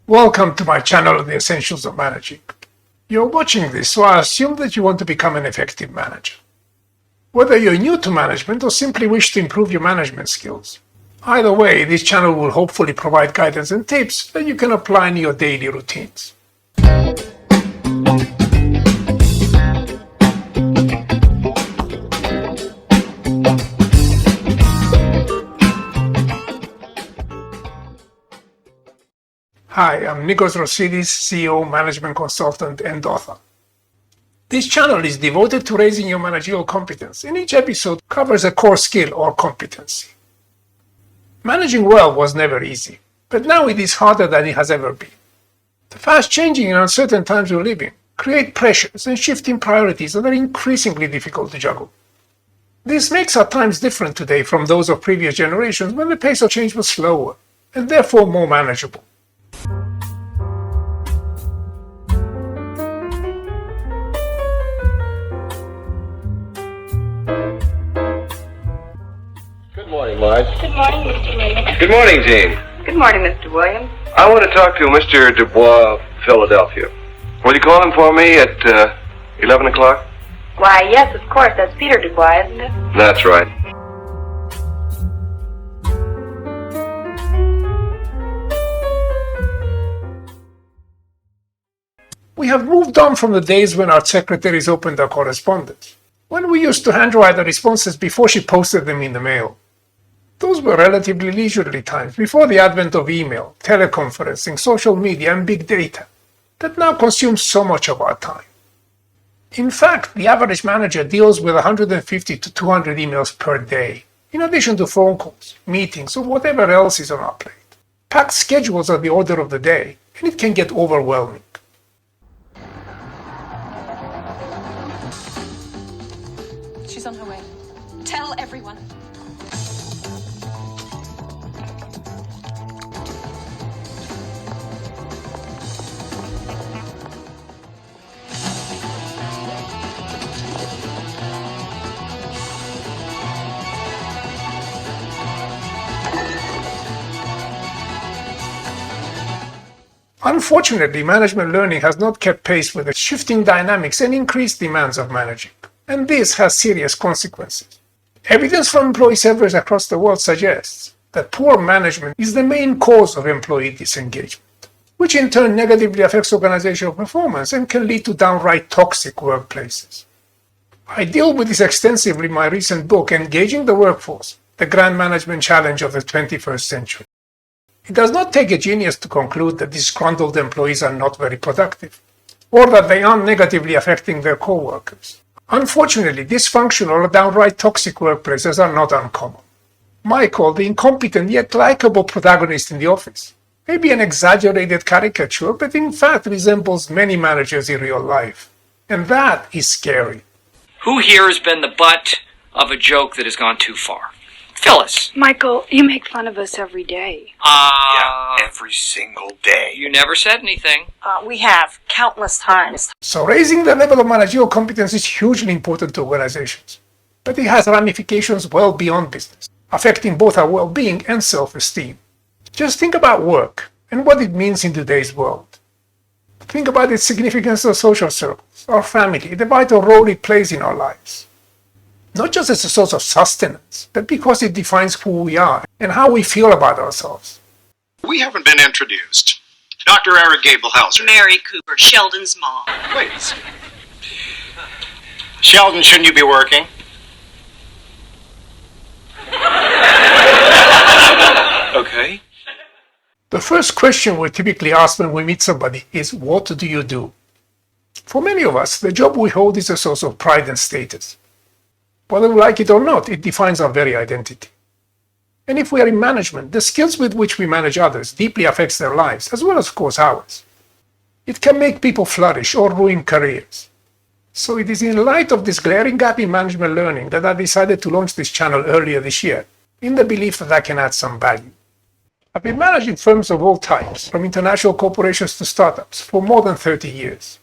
Welcome to my channel, The Essentials of Managing. You're watching this, so I assume that you want to become an effective manager. Whether you're new to management or simply wish to improve your management skills. Either way, this channel will hopefully provide guidance and tips that you can apply in your daily routines. Hi, I'm Nikos Rosidis, CEO, management consultant, and author. This channel is devoted to raising your managerial competence, and each episode covers a core skill or competency. Managing well was never easy, but now it is harder than it has ever been. The fast-changing and uncertain times we live in create pressures and shifting priorities that are increasingly difficult to juggle. This makes our times different today from those of previous generations when the pace of change was slower, and therefore more manageable. Good morning, Marge. Good morning, Mr. Williams. Good morning, Jean. Good morning, Mr. Williams. I want to talk to Mr. Dubois of Philadelphia. Will you call him for me at 11 o'clock? Why, yes, of course. That's Peter Dubois, isn't it? That's right. We have moved on from the days when our secretaries opened our correspondence, when we used to handwrite the responses before she posted them in the mail. Those were relatively leisurely times before the advent of email, teleconferencing, social media, and big data that now consumes so much of our time. In fact, the average manager deals with 150 to 200 emails per day, in addition to phone calls, meetings, or whatever else is on our plate. Packed schedules are the order of the day, and it can get overwhelming. She's on her way. Tell everyone. Unfortunately, management learning has not kept pace with the shifting dynamics and increased demands of managing, and this has serious consequences. Evidence from employee surveys across the world suggests that poor management is the main cause of employee disengagement, which in turn negatively affects organizational performance and can lead to downright toxic workplaces. I deal with this extensively in my recent book, Engaging the Workforce, the Grand Management Challenge of the 21st Century. It does not take a genius to conclude that disgruntled employees are not very productive, or that they are negatively affecting their co-workers. Unfortunately, dysfunctional or downright toxic workplaces are not uncommon. Michael, the incompetent yet likable protagonist in the office, may be an exaggerated caricature, but in fact resembles many managers in real life. And that is scary. Who here has been the butt of a joke that has gone too far? Phyllis. Michael, you make fun of us every day. Yeah, every single day. You never said anything. We have, countless times. So raising the level of managerial competence is hugely important to organizations, but it has ramifications well beyond business, affecting both our well-being and self-esteem. Just think about work and what it means in today's world. Think about its significance to social circles, our family, the vital role it plays in our lives. Not just as a source of sustenance, but because it defines who we are and how we feel about ourselves. We haven't been introduced. Dr. Eric Gabelhauser. Mary Cooper, Sheldon's mom. Please. Sheldon, shouldn't you be working? Okay. The first question we typically ask when we meet somebody is, what do you do? For many of us, the job we hold is a source of pride and status. Whether we like it or not, it defines our very identity. And if we are in management, the skills with which we manage others deeply affects their lives, as well as, of course, ours. It can make people flourish or ruin careers. So it is in light of this glaring gap in management learning that I decided to launch this channel earlier this year, in the belief that I can add some value. I've been managing firms of all types, from international corporations to startups, for more than 30 years.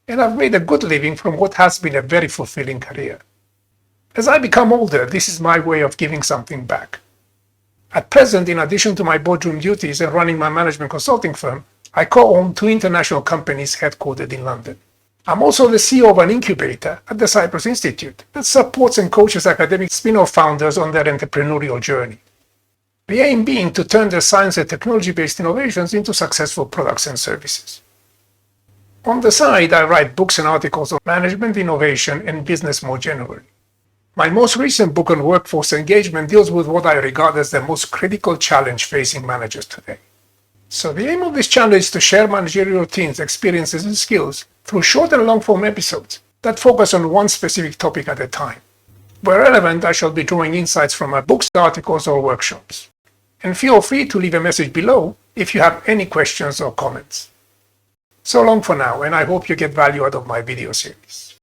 And I've made a good living from what has been a very fulfilling career. As I become older, this is my way of giving something back. At present, in addition to my boardroom duties and running my management consulting firm, I co-own 2 international companies headquartered in London. I'm also the CEO of an incubator at the Cyprus Institute that supports and coaches academic spin-off founders on their entrepreneurial journey. The aim being to turn their science and technology-based innovations into successful products and services. On the side, I write books and articles on management, innovation, and business more generally. My most recent book on workforce engagement deals with what I regard as the most critical challenge facing managers today. So the aim of this channel is to share managerial routines, experiences, and skills through short and long-form episodes that focus on one specific topic at a time. Where relevant, I shall be drawing insights from my books, articles, or workshops. And feel free to leave a message below if you have any questions or comments. So long for now, and I hope you get value out of my video series.